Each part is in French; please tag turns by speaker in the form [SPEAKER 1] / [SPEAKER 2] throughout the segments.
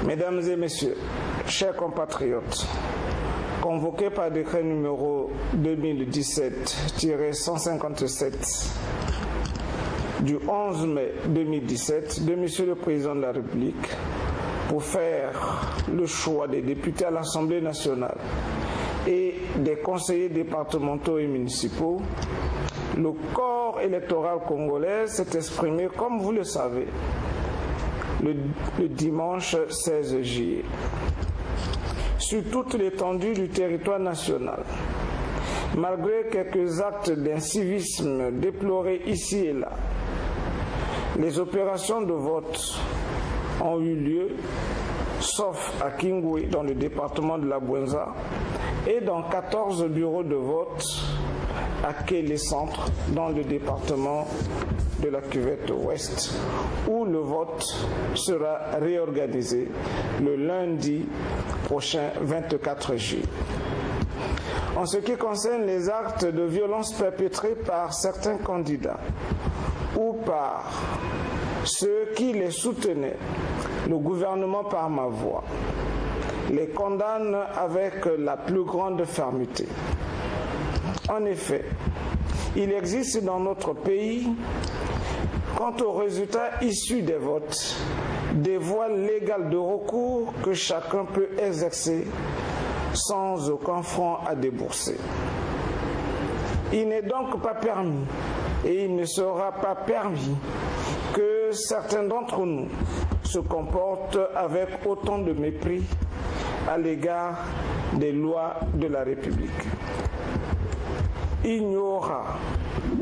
[SPEAKER 1] Mesdames et messieurs, chers compatriotes, convoqué par décret numéro 2017-157 du 11 mai 2017 de Monsieur le Président de la République pour faire le choix des députés à l'Assemblée nationale et des conseillers départementaux et municipaux, le corps électoral congolais s'est exprimé, comme vous le savez, le dimanche 16 juillet. Sur toute l'étendue du territoire national, malgré quelques actes d'incivisme déplorés ici et là, les opérations de vote ont eu lieu, sauf à Kingwe dans le département de la Bouenza et dans 14 bureaux de vote à Kélé Centre dans le département de la Cuvette Ouest, où le vote sera réorganisé le lundi prochain 24 juillet. En ce qui concerne les actes de violence perpétrés par certains candidats ou par ceux qui les soutenaient, le gouvernement par ma voix les condamne avec la plus grande fermeté. En effet, il existe dans notre pays, quant aux résultats issus des votes, des voies légales de recours que chacun peut exercer sans aucun franc à débourser. Il n'est donc pas permis et il ne sera pas permis que certains d'entre nous se comportent avec autant de mépris à l'égard des lois de la République. Il n'y aura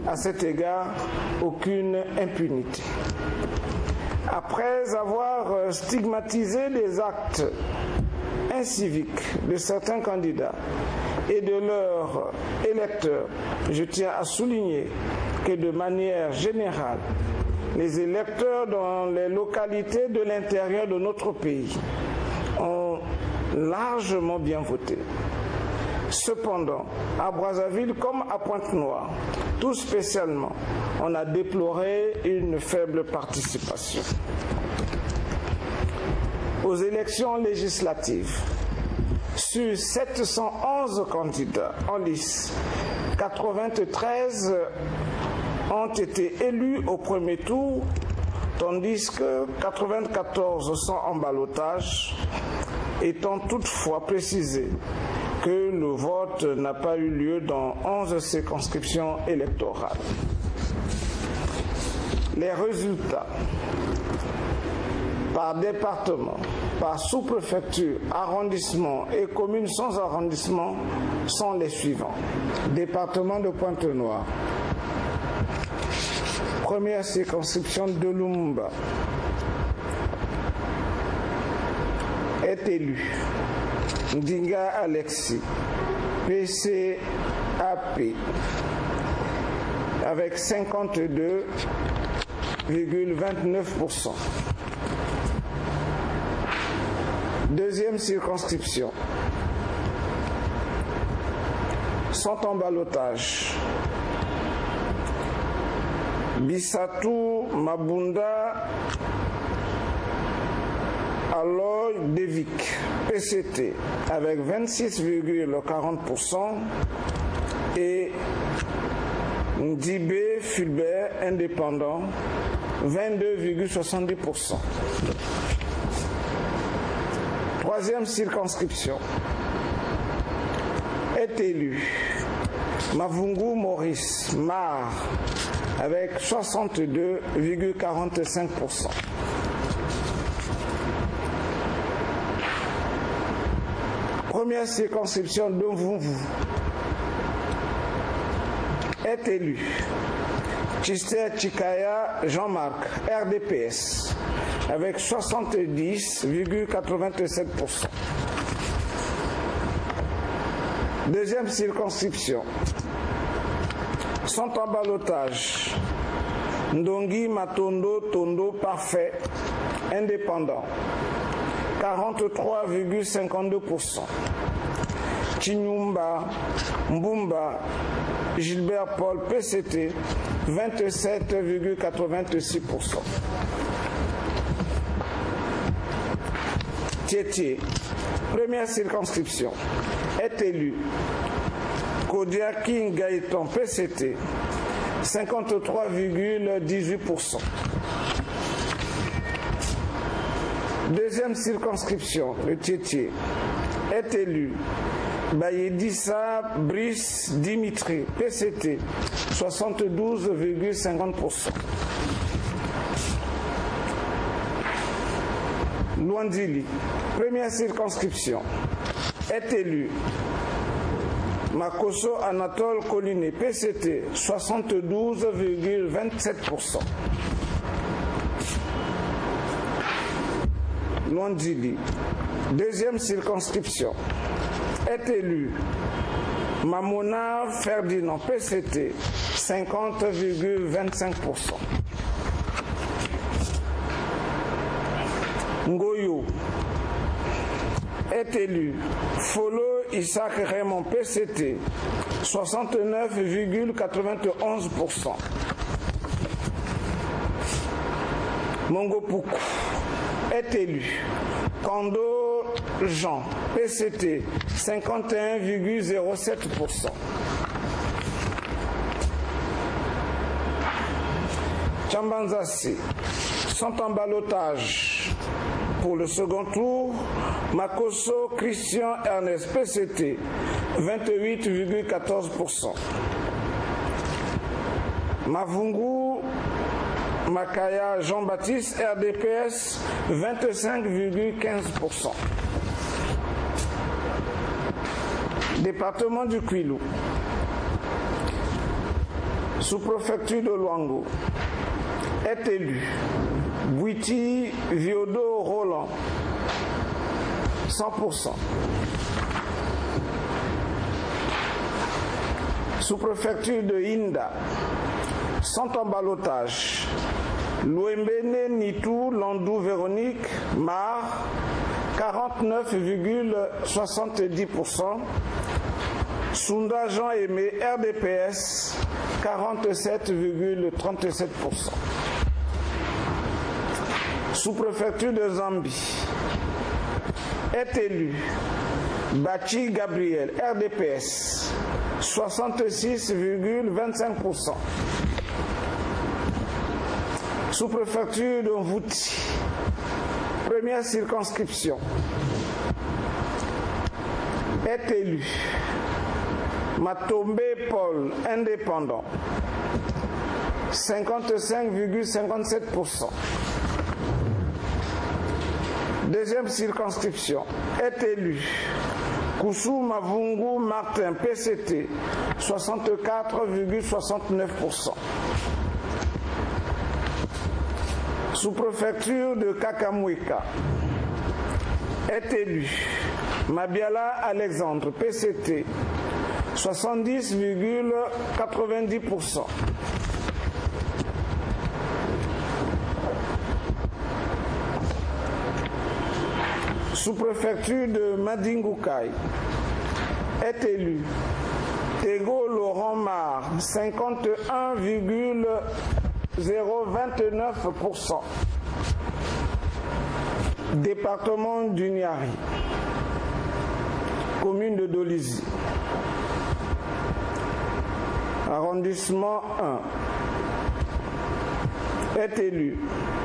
[SPEAKER 1] à cet égard aucune impunité. Après avoir stigmatisé les actes inciviques de certains candidats et de leurs électeurs, je tiens à souligner que de manière générale, les électeurs dans les localités de l'intérieur de notre pays ont largement bien voté. Cependant, à Brazzaville comme à Pointe-Noire, tout spécialement, on a déploré une faible participation. Aux élections législatives, sur 711 candidats en lice, 93 ont été élus au premier tour, tandis que 94 sont en ballotage, étant toutefois précisé que le vote n'a pas eu lieu dans 11 circonscriptions électorales. Les résultats par département, par sous-préfecture, arrondissement et commune sans arrondissement sont les suivants. Département de Pointe-Noire. Première circonscription de Lumumba est élu Ndinga Alexis, PCAP, avec 52,29%. Deuxième circonscription, sont en ballotage. Bissatou Mabunda Aloy Devik, PCT, avec 26,40% et Ndibé Fulbert, indépendant, 22,70%. Troisième circonscription est élu Mavungu Maurice Mar avec 62,45%. Première circonscription de Mvumvu est élu Chister Chikaya Jean-Marc, RDPS, avec 70,87%. Deuxième circonscription sont en ballotage Ndongi Matondo Tondo Parfait, indépendant, 43,52%. Chinyumba Mbumba Gilbert Paul PCT, 27,86%. Tietie, première circonscription, est élu Kodiaki Gaëtan PCT, 53,18%. Deuxième circonscription, le Tietie, est élu Bayedissa Brice Dimitri, PCT, 72,50%. Luandili, première circonscription, est élu Makoso Anatole Collinet, PCT, 72,27%. Luandili, deuxième circonscription, est élu Mamona Ferdinand, PCT, 50,25%. Ngoyo est élu Folo Isaac Raymond, PCT, 69,91%. Mongopuku est élu Kando Jean, PCT, 51,07%. Tchambanzasi sont en ballottage pour le second tour. Makoso Christian Ernest, PCT, 28,14%. Mavungu Makaya Jean-Baptiste, RDPS, 25,15%. Département du Kwilu, sous-préfecture de Luango, est élu Bouiti Viodo Roland, 100%. Sous-préfecture de Inda, sont en ballottage Louembene Nitou Landou Véronique Mar, 49,70%. Sunda Jean-Aimé RDPS, 47,37%. Sous-préfecture de Zambie, est élu Bachi Gabriel RDPS, 66,25%. Sous-préfecture de Mvouti, première circonscription, est élu Matombe Paul, indépendant, 55,57%. Deuxième circonscription, est élu Koussou Mavungu Martin, PCT, 64,69%. Sous-préfecture de Kakamweka, est élu Mabiala Alexandre, PCT, 70,90%. Sous-préfecture de Madingoukai, est élu Tego Laurent Mar, 51,029%. Département du Niari, commune de Dolizy, arrondissement 1, est élu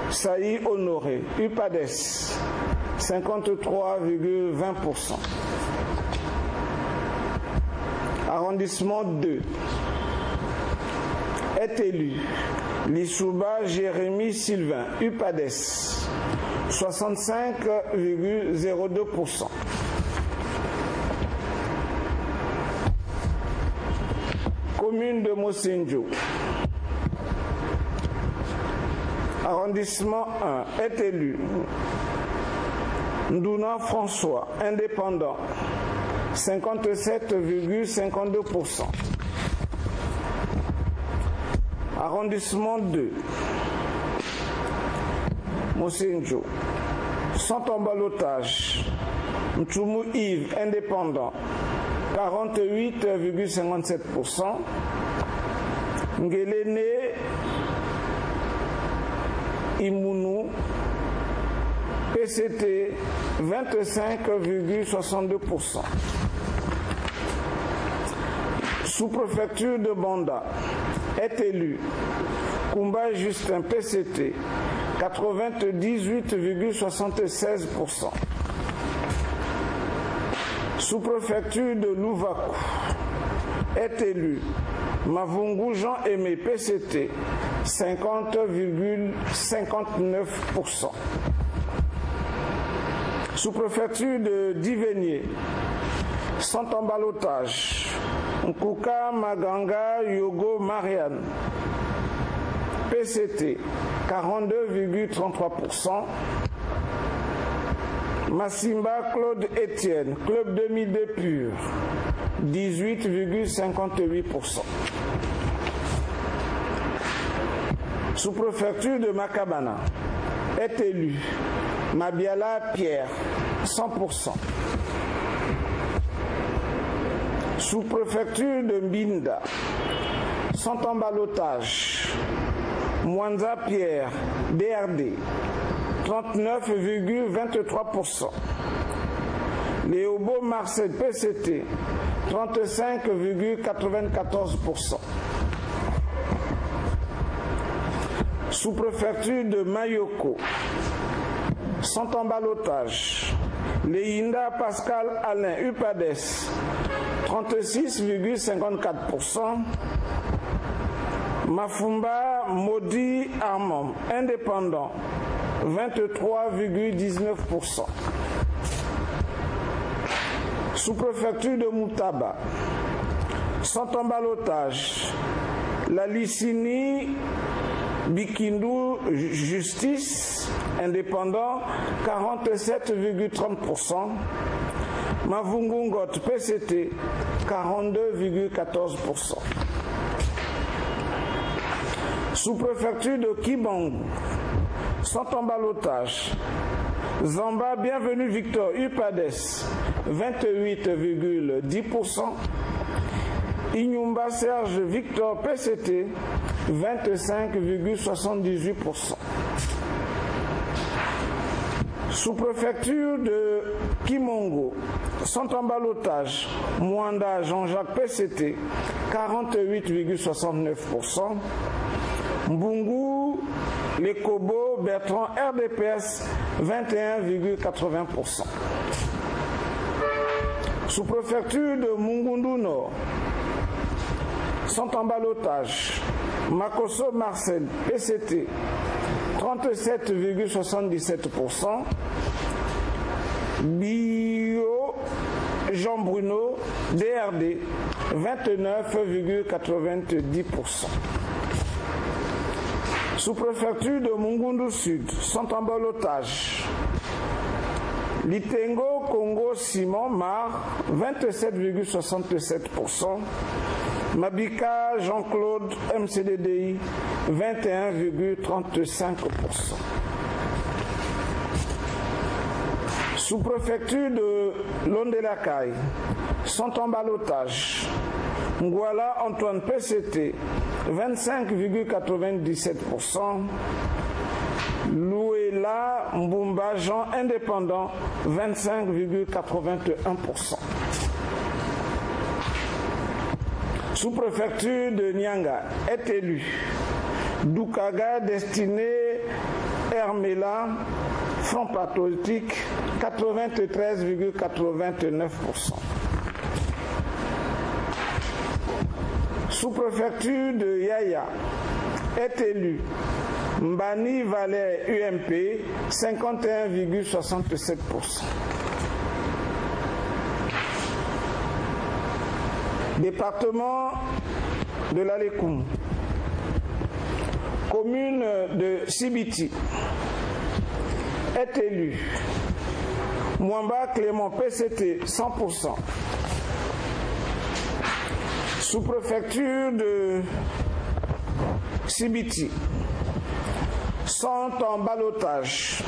[SPEAKER 1] Saï Honoré, UPADES, 53,20%. Arrondissement 2, est élu Lissouba Jérémy Sylvain, UPADES, 65,02%. Commune de Mosenjo, arrondissement 1, est élu Ndouna François, indépendant, 57,52%. Arrondissement 2, Mosenjo, sont en ballottage Mtchoumou Yves, indépendant, 48,57%. Ngelene Imounou, PCT 25,62%. Sous-préfecture de Banda est élu Kumba Justin PCT 98,76%. Sous-préfecture de Louvakou est élu Mavungu Jean-Aimé PCT 50,59%. Sous-préfecture de Divenier, sont en ballottage Nkuka Maganga Yogo Marianne PCT 42,33%. Massimba Claude Etienne, Club demi-D pur, 18,58%. Sous-préfecture de Makabana est élu Mabiala Pierre, 100%. Sous-préfecture de Mbinda sont en ballottage Mwanza Pierre, DRD, 39,23%. Léobo Marcel PCT, 35,94%. Sous-préfecture de Mayoko sont en ballottage Léinda Pascal Alain UPADES, 36,54%. Mafumba Maudit Armand, indépendant, 23,19%. Sous-préfecture de Moutaba sont en ballottage la Licini Bikindu Justice, indépendant, 47,30%. Mavungungot PCT, 42,14%. Sous-préfecture de Kibangu sont en ballottage Zamba Bienvenue Victor UPADES, 28,10%. Inyumba Serge Victor PCT, 25,78%. Sous-préfecture de Kimongo sont en ballottage Mwanda Jean-Jacques PCT, 48,69%. Mbungu Lekobo Bertrand RDPS, 21,80%. Sous-préfecture de Mungundu Nord sont en ballottage Makoso Marcel PCT, 37,77%. Bio Jean Bruno DRD, 29,90%. Sous-préfecture de Mungundu Sud sont en ballottage Litengo Congo Simon Mar, 27,67%. Mabika Jean-Claude MCDDI, 21,35%. Sous-préfecture de Londelakaï sont en ballottage Ngwala Antoine PCT, 25,97%. Louela Mbumba Jean indépendant, 25,81%. Sous-préfecture de Nyanga est élu Doukaga Destiné Hermela, Front Patriotique, 93,89%. Sous-préfecture de Yaya est élu Mbani Valais UMP, 51,67%. Département de l'Alekoum, commune de Sibiti, est élu Mwamba Clément PCT, 100%. Sous-préfecture de Sibiti sont en ballottage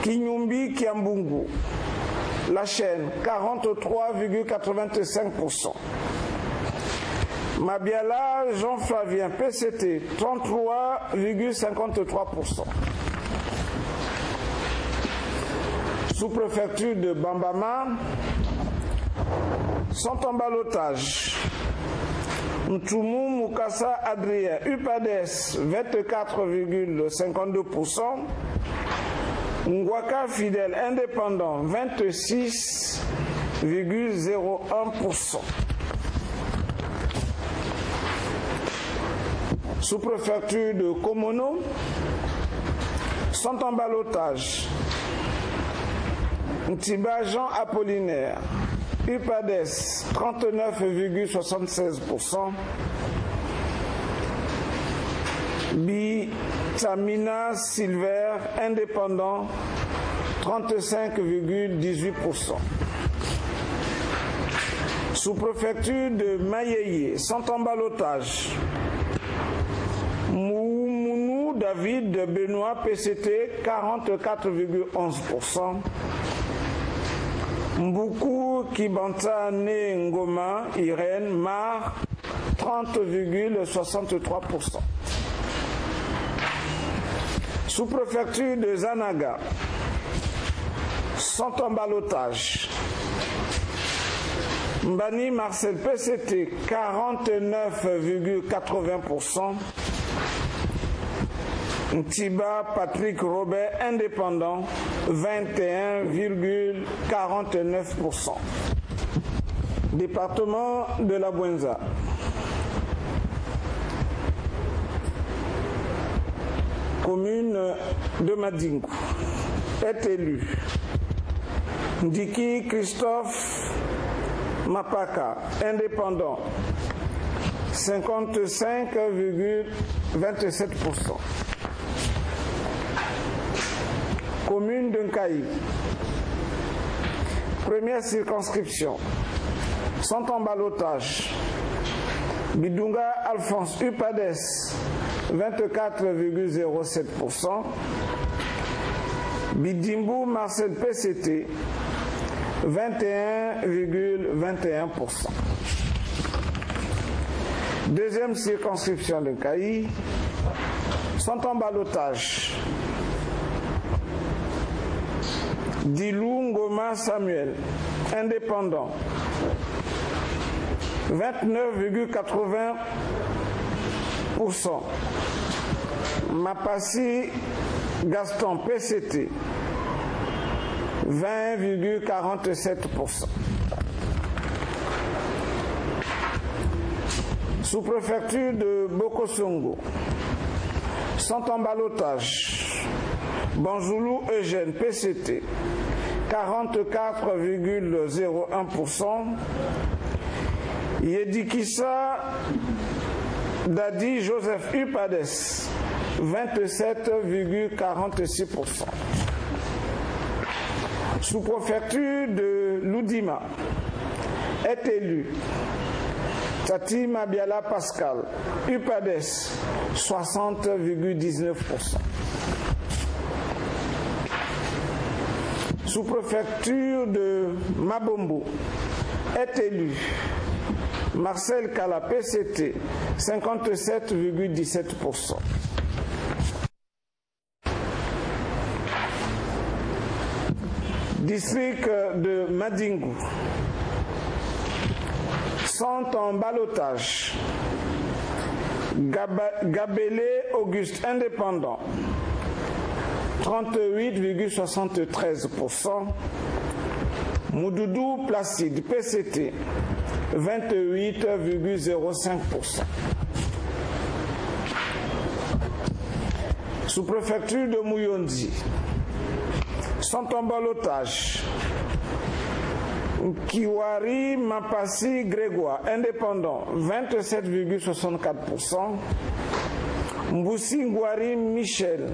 [SPEAKER 1] Kinyumbi Kiambungu, la chaîne, 43,85%. Mabiala Jean-Flavien PCT, 33,53%. Sous-préfecture de Bambama sont en ballottage. Ntoumu Mukasa Adrien, UPADES 24,52%, Ngwaka Fidèle Indépendant 26,01%. Sous-préfecture de Komono sont en ballottage. Ntiba Jean Apollinaire, UPADES 39,76%, Bitamina Silver Indépendant 35,18%. Sous-préfecture de Mayeye sont en ballottage. Mounou David Benoît PCT 44,11%. Mboukou Kibanta Né Ngoma Irène Mar 30,63%. Sous-préfecture de Zanaga sont en ballottage. Mbani Marcel PCT 49,80%. Ntiba Patrick Robert Indépendant 21,49%. Département de la Bouenza. Commune de Madingu est élu Ndiki Christophe Mapaka Indépendant 55,27%. Commune de Nkaï, première circonscription, sont en ballottage. Bidunga Alphonse UPADES 24,07%. Bidimbu Marcel PCT 21,21%. Deuxième circonscription de Nkaï sont en ballottage. Dilou Ngoma Samuel, Indépendant, 29,80%. Mapassi Gaston PCT, 20,47%. Sous-préfecture de Bokosongo sont en ballottage. Banzoulou Eugène PCT 44,01%. Yedikissa Dadi Joseph UPADES 27,46%. Sous-préfecture de Loudima est élu Tati Mabiala Pascal UPADES 60,19%. Sous-préfecture de Mabombo est élu Marcel Kala PCT 57,17%. District de Madingu sont en ballottage. Gabélé Auguste Indépendant 38,73%. Moudoudou Placide PCT 28,05%. Sous-préfecture de Mouyondi sont en ballottage. Kiwari Mapassi Grégoire Indépendant 27,64%. Mboussi Ngwari Michel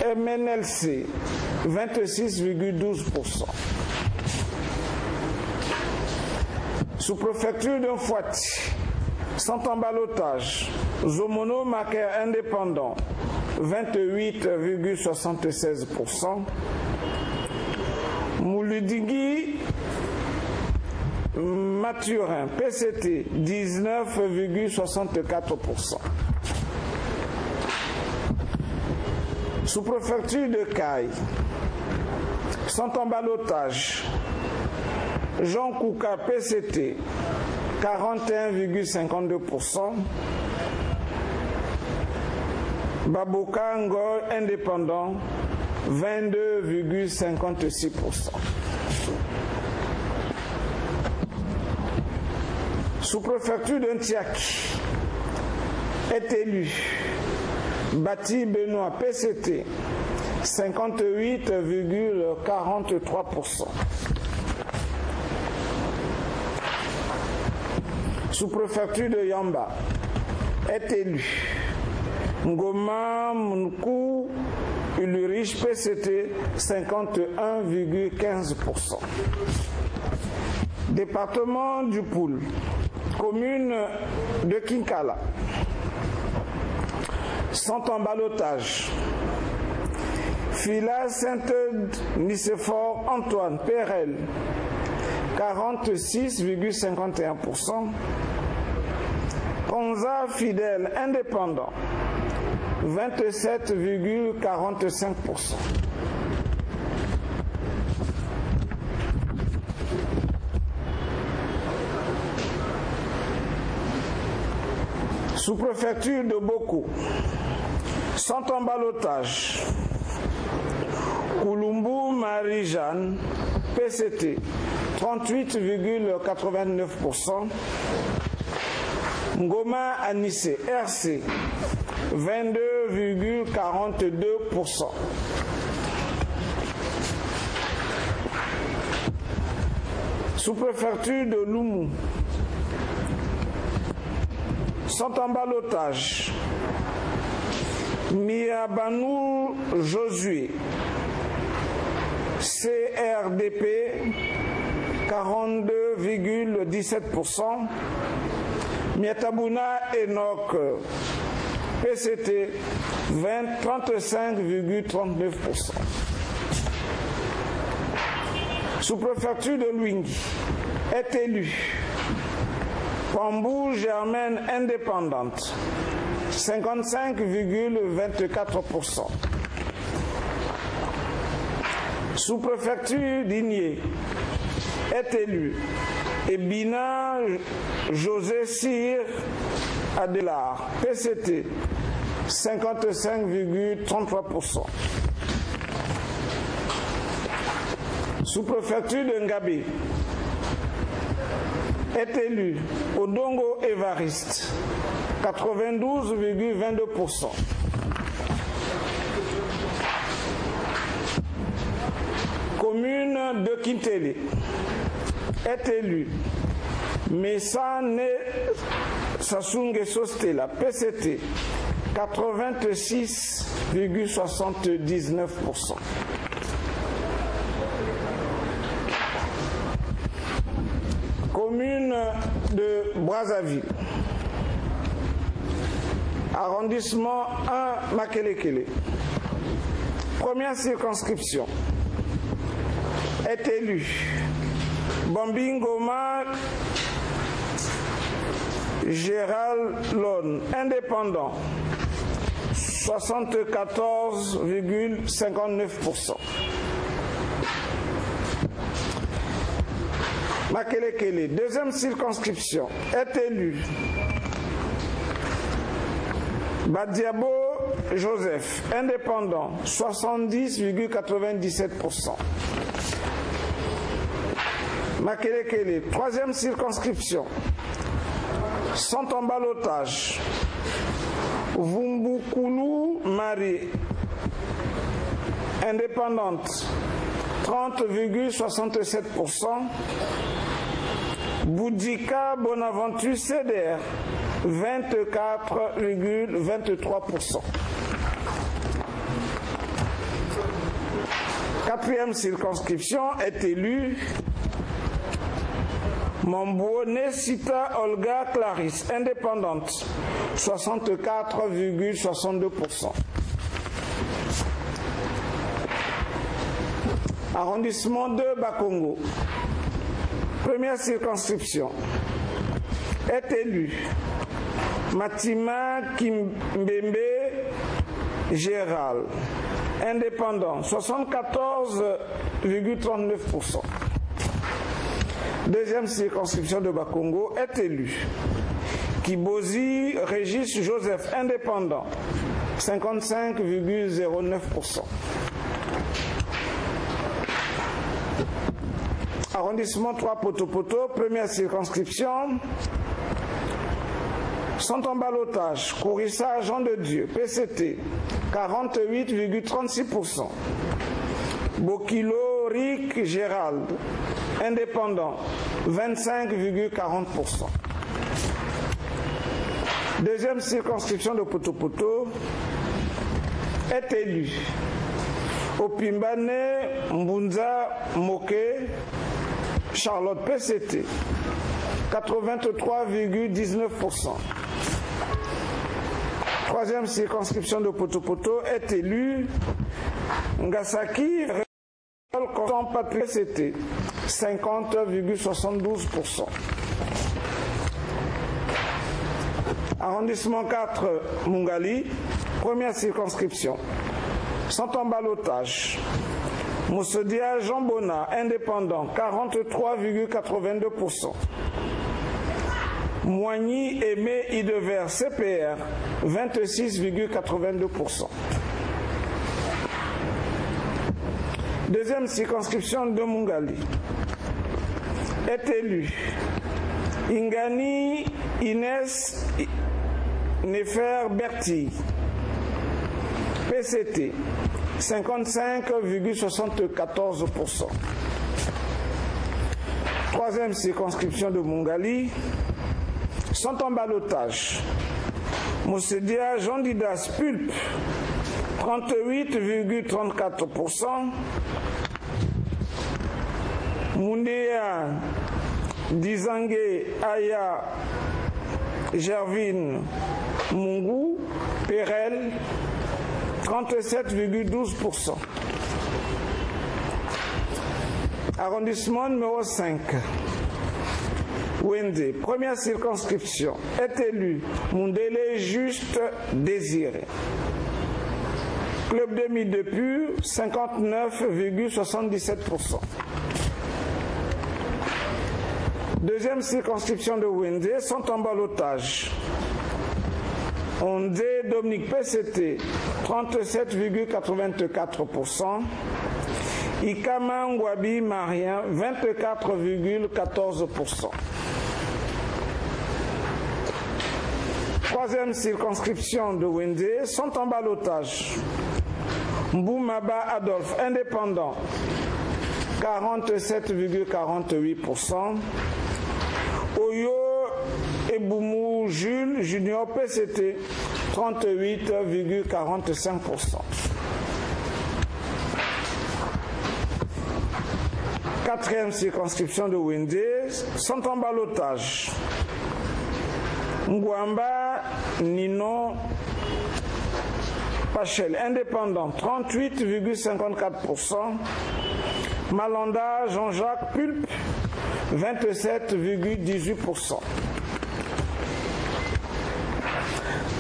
[SPEAKER 1] MNLC 26,12%. Sous-préfecture de Fouati sont en ballottage. Zomono Macaire Indépendant 28,76%. Mouloudingui Mathurin PCT 19,64%. Sous-préfecture de Caille sont en ballottage. Jean Kouka, PCT, 41,52%. Baboka Ngor, indépendant, 22,56%. Sous-préfecture de Ntiaki est élu Bati Benoît, PCT, 58,43%. Sous-préfecture de Yamba est élu Ngoma Munkou Ulurich, PCT, 51,15%. Département du Poul, commune de Kinkala, sont en ballottage. Fila Sainte-Nicéphore Antoine, PRL, 46,51%. Konza Fidèle, indépendant, 27,45%. Sous-préfecture de Boko sont en ballottage. Koulumbu Marie-Jeanne, PCT, 38,89%. Ngoma Anissé, RC, 22,42%. Sous-préfecture de Loumou sont en ballottage. Miabanou Josué, CRDP, 42,17%. Miatabouna Enoch, PCT, 35,39%. Sous-préfecture de Luingui est élue Pambou Germaine, indépendante, 55,24%. Sous-préfecture d'Igné est élue Ebina José Cyr Adélard, PCT, 55,33%. Sous-préfecture de Ngabé est élu Odongo Évariste, 92,22%. Commune de Kintélé est élu Messane Sassungé Sostela, PCT, 86,79%. Commune de Brazzaville, arrondissement 1 Makelekele, première circonscription, est élu Bambingoma Gérald Lone, indépendant, 74,59%. Makelekele, deuxième circonscription, est élu Badiabo Joseph, indépendant, 70,97%. Makelekele, troisième circonscription, sont en ballottage. Vumbukulu Marie, indépendante, 30,67%. Boudika Bonaventure CDR, 24,23%. Quatrième circonscription est élue Mambouone Sita Olga Clarisse, indépendante, 64,62%. Arrondissement de Bakongo, première circonscription, est élu Matima Kimbembe Gérald, indépendant, 74,39%. Deuxième circonscription de Bakongo est élu Kibozi Régis Joseph, indépendant, 55,09%. Arrondissement 3 Potopoto, première circonscription, sont en ballottage. Kourissa Jean de Dieu, PCT, 48,36%. Bokilo Rick Gérald, indépendant, 25,40%. Deuxième circonscription de Potopoto est élu Opimbane Mbunza Moke Charlotte, PCT, 83,19%. Troisième circonscription de Potopoto est élu Ngasaki PCT, 50,72%. Arrondissement 4 Mungali, première circonscription. Sont en ballottage. Moussedia Jean Bona, indépendant, 43,82%. Moigny Aimé Idever, CPR, 26,82%. Deuxième circonscription de Mungali est élu Ingani Inès Nefer Berti, PCT, 55,74%. Troisième circonscription de Mungali sont en ballottage. Moussedia Jean Didas Pulpe, 38,34%. Mundea Dizangue Aya Gervine Mungu Perel, 37,12%. Arrondissement numéro 5. Wende, première circonscription, est élu Mundele Juste Désiré. Club Demi de Pur, 59,77%. Deuxième circonscription de Wende sont en ballottage. Ondé Dominique PCT, 37,84%. Ikama Ngwabi Marien, 24,14%. Troisième circonscription de Wende sont en ballottage. Mboumaba Adolphe, indépendant, 47,48%. Oyo Eboumou Jules Junior PCT, 38,45%. Quatrième circonscription de Wende sont en ballottage. Ngwamba Nino Pachel, indépendant, 38,54%. Malanda Jean-Jacques Pulpe, 27,18%.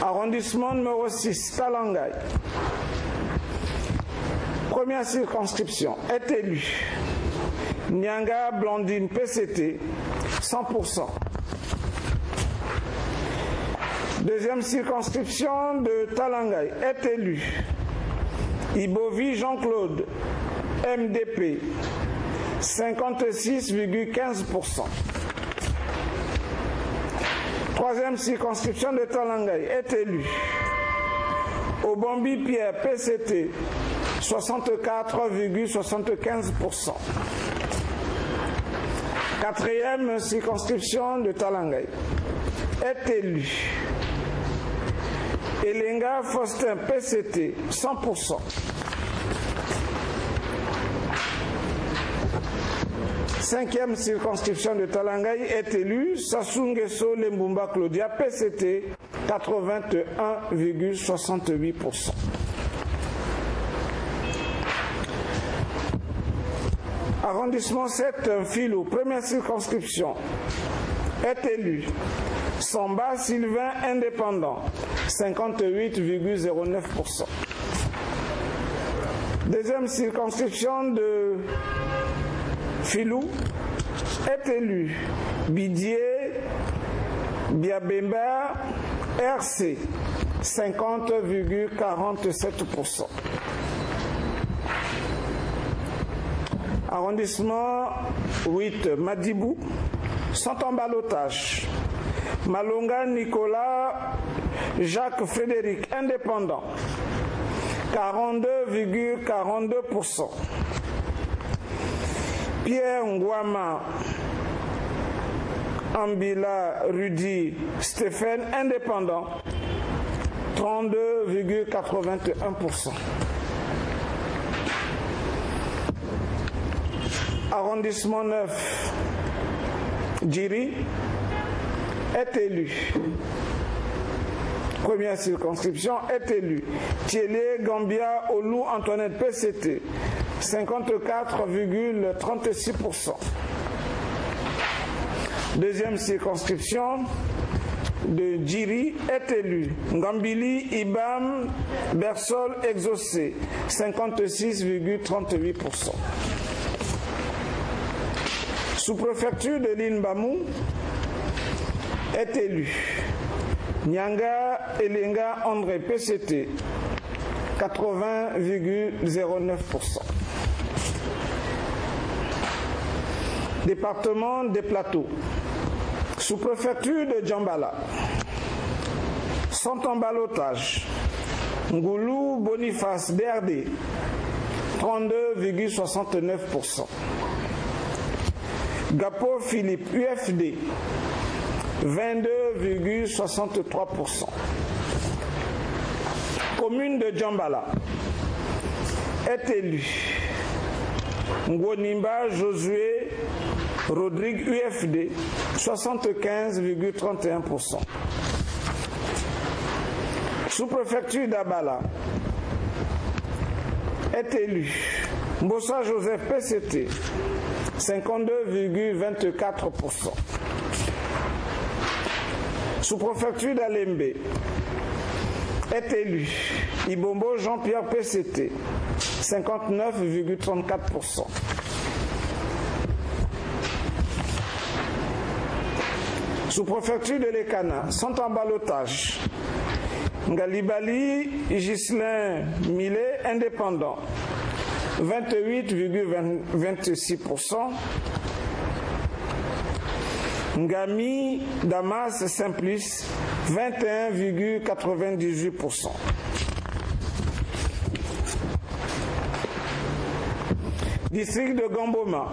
[SPEAKER 1] Arrondissement numéro 6, Talangay. Première circonscription est élu Nyanga Blandine PCT, 100%. Deuxième circonscription de Talangay est élu Ibovi Jean-Claude, MDP, 56,15%. Troisième circonscription de Talangay est élu Obambi Pierre PCT, 64,75%. Quatrième circonscription de Talangay est élu Elenga Faustin PCT, 100%. Cinquième circonscription de Talangay est élu Sassou-Nguesso Lembumba Claudia PCT, 81,68%. Arrondissement 7 Filou, première circonscription, est élu Samba Sylvain indépendant, 58,09%. Deuxième circonscription de Filou est élu Bidier Biabemba RC 50,47%. Arrondissement 8 Madibou sont en ballottage. Malonga Nicolas Jacques Frédéric indépendant 42,42%. Pierre Ngwama Ambila Rudy Stéphane indépendant 32,81%. Arrondissement 9 Djiri est élu. Première circonscription est élu Thielé Gambia Olou Antoinette PCT 54,36%. Deuxième circonscription de Djiri est élu Ngambili Ibam Bersol Exaucé 56,38%. Sous-préfecture de l'île Bamou est élu Nyanga Elenga André PCT 80,09%. Département des Plateaux. Sous-préfecture de Djambala sont en ballottage Ngoulou Boniface DRD 32,69%. Gapo Philippe UFD 22,63%. Commune de Djambala est élu Ngonimba Josué Rodrigue UFD 75,31%. Sous-préfecture d'Abala est élu Mbossa Joseph PCT 52,24%. Sous-préfecture d'Alembe est élu Ibombo Jean-Pierre PCT 59,34%. Sous-préfecture de l'Ekana sont en ballottage Ngalibali Ghislain Millet indépendant 28,26%. Ngami Damas Simplice 21,98%. District de Gamboma.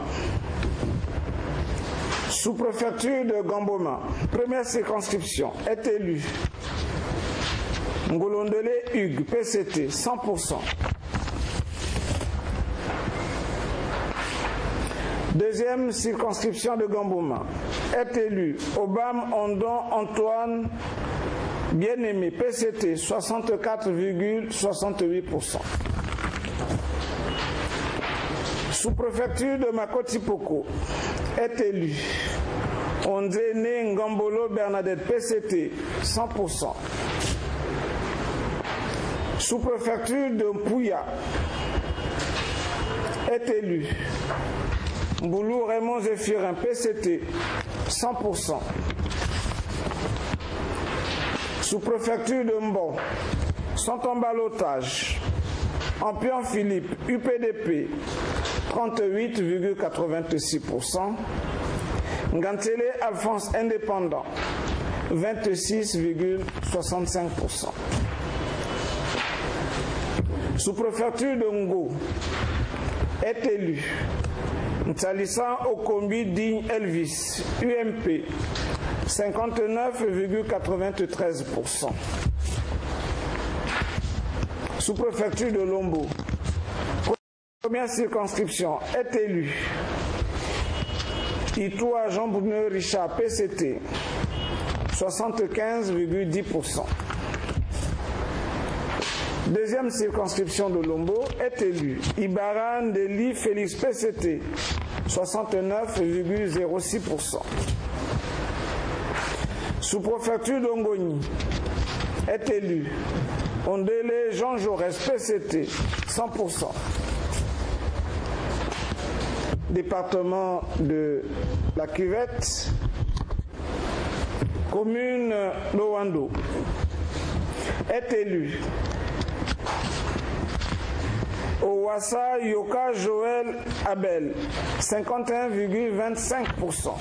[SPEAKER 1] Sous-préfecture de Gamboma. Première circonscription est élu Ngolondele Hugues PCT 100%. Deuxième circonscription de Gamboma est élu Obam Ondon Antoine Bien-Aimé PCT 64,68%. Sous-préfecture de Makoti-Poko est élu Ondene Ngambolo Bernadette PCT 100%. Sous-préfecture de Mpouya est élu Mboulou Raymond Zéphirin PCT 100%. Sous-préfecture de Mbon sont en ballottage Ampion Philippe UPDP 38,86%. Ngantele Alphonse indépendant 26,65%. Sous-préfecture de Ngo est élu Ntalissan Okombi Digne Elvis UMP 59,93%. Sous-préfecture de Lombo. Première circonscription est élu Itoua Jean-Bourneux Richard PCT 75,10%. Deuxième circonscription de Lombo est élu Ibaran Deli Félix PCT 69,06%. Sous-préfecture d'Ongoni est élu Ondele Jean Jaurès PCT 100%. département de la Cuvette, commune d'Owando, est élu Owassa Yoka Joël Abel, 51,25%.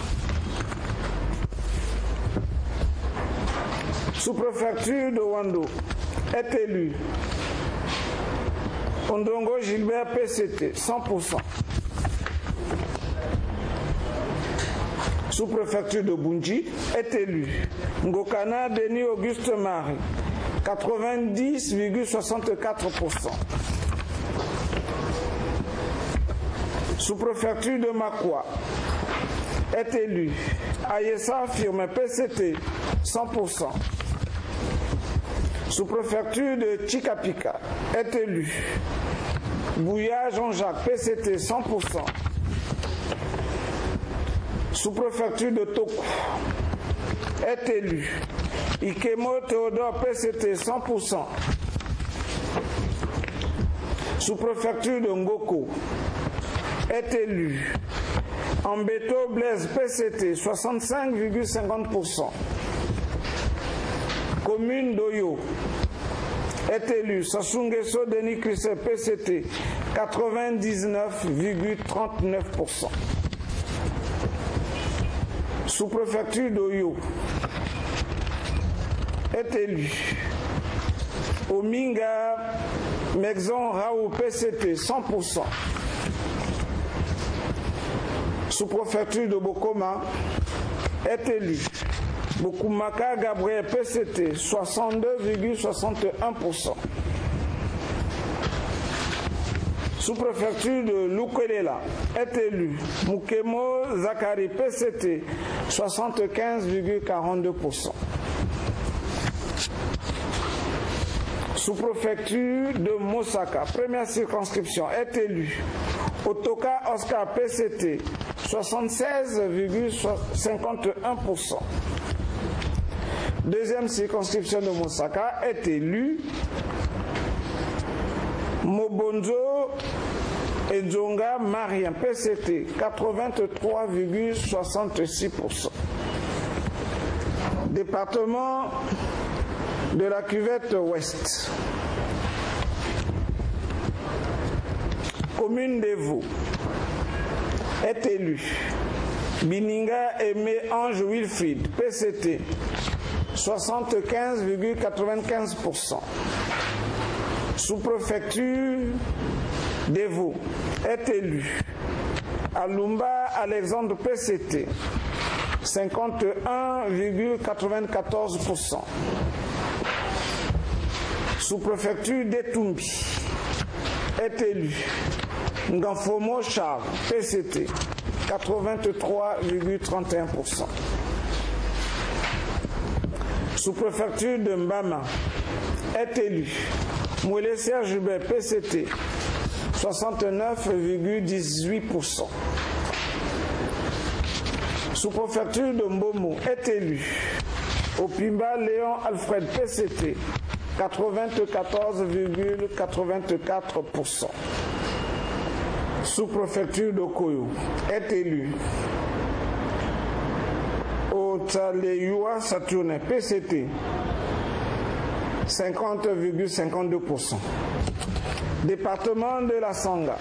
[SPEAKER 1] Sous-préfecture de Wando est élu Ondongo Gilbert PCT, 100%. Sous-préfecture de Bunji est élu Ngokana Denis Auguste Marie, 90,64%. Sous-préfecture de Makwa est élu Ayessa Firme PCT, 100%. Sous-préfecture de Chikapika est élu Bouya Jean-Jacques PCT, 100%. Sous-préfecture de Tokou est élu Ikemo Théodore PCT, 100%. Sous-préfecture de Ngoko est élu Ambeto Blaise PCT, 65,50%. Commune d'Oyo est élu Sassou-Nguesso Denis Chriset PCT, 99,39%. Sous-préfecture d'Oyo est élu Ominga Mexon Raoult PCT, 100%. Sous-préfecture de Bokoma est élu Bokumaka Gabriel PCT, 62,61%. Sous-préfecture de Lukelela est élu Mukemo Zakari PCT, 75,42%. Sous-préfecture de Mosaka, première circonscription, est élu Otoka Oscar PCT, 76,51%. Deuxième circonscription de Mosaka est élu Mobonzo Edjonga Marien PCT, 83,66%. Département de la Cuvette Ouest. Commune d'Evo est élu Bininga Aimé Ange Wilfried PCT, 75,95%. Sous-préfecture d'Evo est élu Alumba Alexandre PCT, 51,94%. Sous-préfecture d'Etumbi est élu Nganfomo Charles PCT, 83,31%. Sous-préfecture de Mbama est élu Mouélé Serge Hubert PCT, 69,18%. Sous-préfecture de Mbomo est élu Opimba Léon Alfred PCT, 94,84%. Sous-préfecture de Koyo est élu Otaleyua Saturne PCT, 50,52%. Département de la Sanga.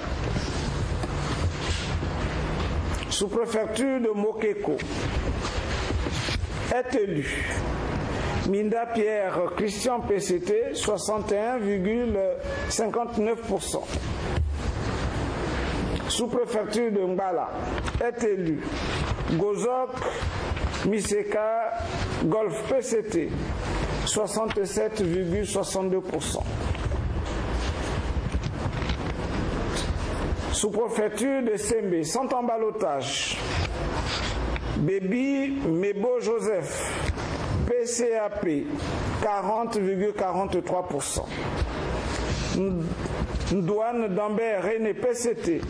[SPEAKER 1] Sous-préfecture de Mokeko est élu Minda Pierre Christian PCT, 61,59%. Sous-préfecture de Mbala est élu Gozok Miseka Golf PCT, 67,62%. Sous-préfecture de Sembe, sans emballottage, Baby Mebo Joseph, PCAP, 40,43%. Ndouane Dambert René PCT,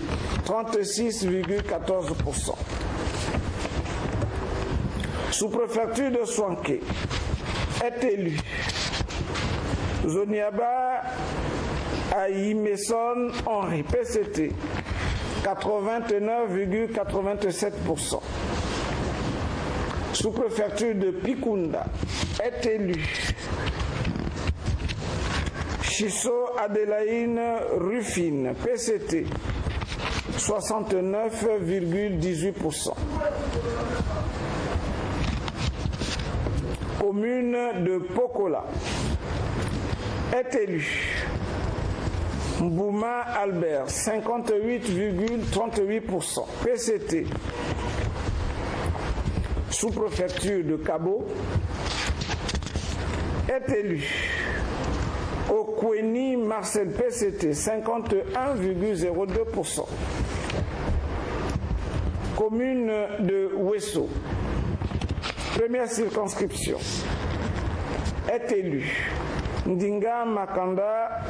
[SPEAKER 1] 36,14%. Sous-préfecture de Swanké est élu Zoniaba Aïmeson Henri PCT, 89,87%. Sous-préfecture de Pikunda est élu Chisso Adélaïne Rufine, PCT, 69,18%. Commune de Pokola est élu Mbouma Albert, 58,38%. PCT. Sous-préfecture de Kabo est élu Okweni Marcel, PCT, 51,02%. Commune de Wesso, première circonscription, est élu Ndinga Makanda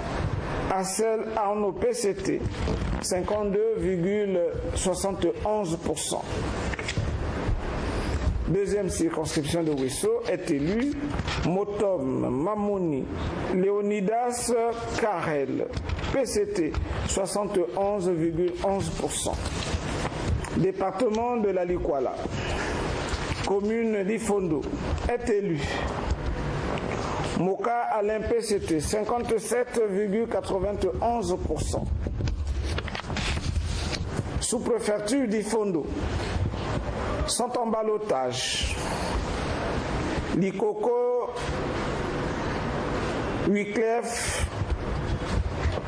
[SPEAKER 1] Assel Arnaud, PCT, 52,71%. Deuxième circonscription de Wesso est élu Motom Mamouni Léonidas Karel, PCT, 71,11%. Département de la Likwala, commune d'Ifondo, est élu Moka Alain, PCT, 57,91%. Sous-préfecture d'Ifondo sont en ballottage Likoko, Wyclef,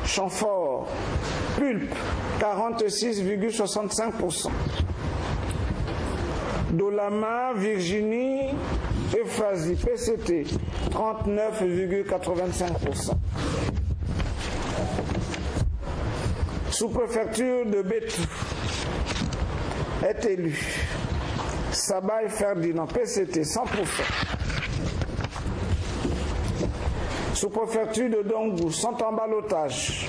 [SPEAKER 1] Chamfort, Pulpe, 46,65%. Dolama, Virginie, Euphrasie, PCT, 39,85%. Sous-préfecture de Bétou est élu Sabaï Ferdinand, PCT, 100%. Sous-préfecture de Dongou sont en ballottage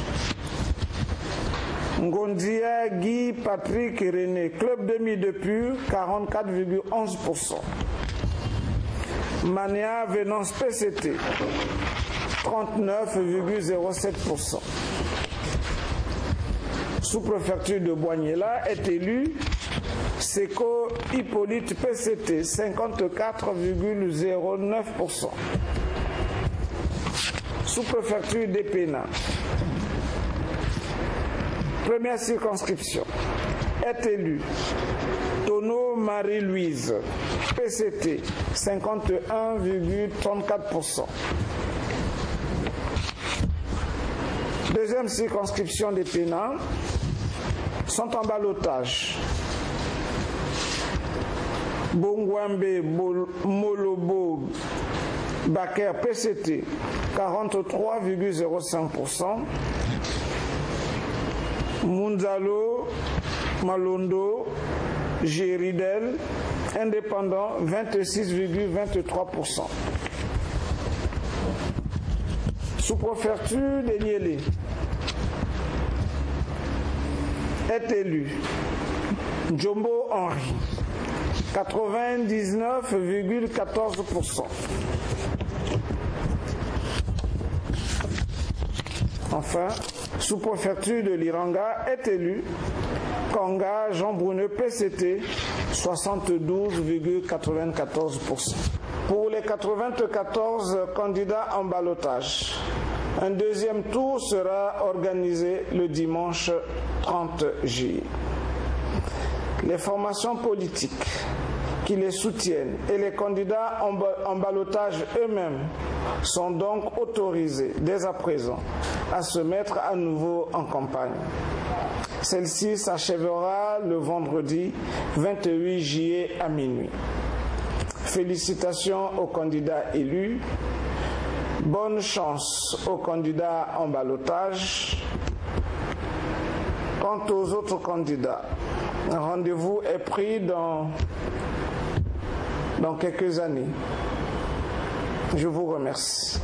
[SPEAKER 1] Ngondia Guy Patrick René, Club Demi de Pur, 44,11%. Mania Venance, PCT, 39,07%. Sous-préfecture de Boignela est élu Seco Hippolyte, PCT, 54,09%. Sous-préfecture d'Epena, première circonscription, est élu Tono Marie-Louise, PCT, 51,34%. Deuxième circonscription d'Epena sont en ballottage Bongwambe Molobo Baker, PCT, 43,05%. Munzalo Malondo Géridel, indépendant, 26,23%. Sous-préfecture de Niélé est élu Jumbo Henri, 99,14%. Enfin, sous-préfecture de l'Iranga est élu Kanga Jean Bruneux, PCT, 72,94%. Pour les 94 candidats en ballottage, un deuxième tour sera organisé le dimanche 30 juillet. Les formations politiques qui les soutiennent et les candidats en ballottage eux-mêmes sont donc autorisés dès à présent à se mettre à nouveau en campagne. Celle-ci s'achèvera le vendredi 28 juillet à minuit. Félicitations aux candidats élus. Bonne chance aux candidats en ballottage. Quant aux autres candidats, un rendez-vous est pris dans quelques années. Je vous remercie.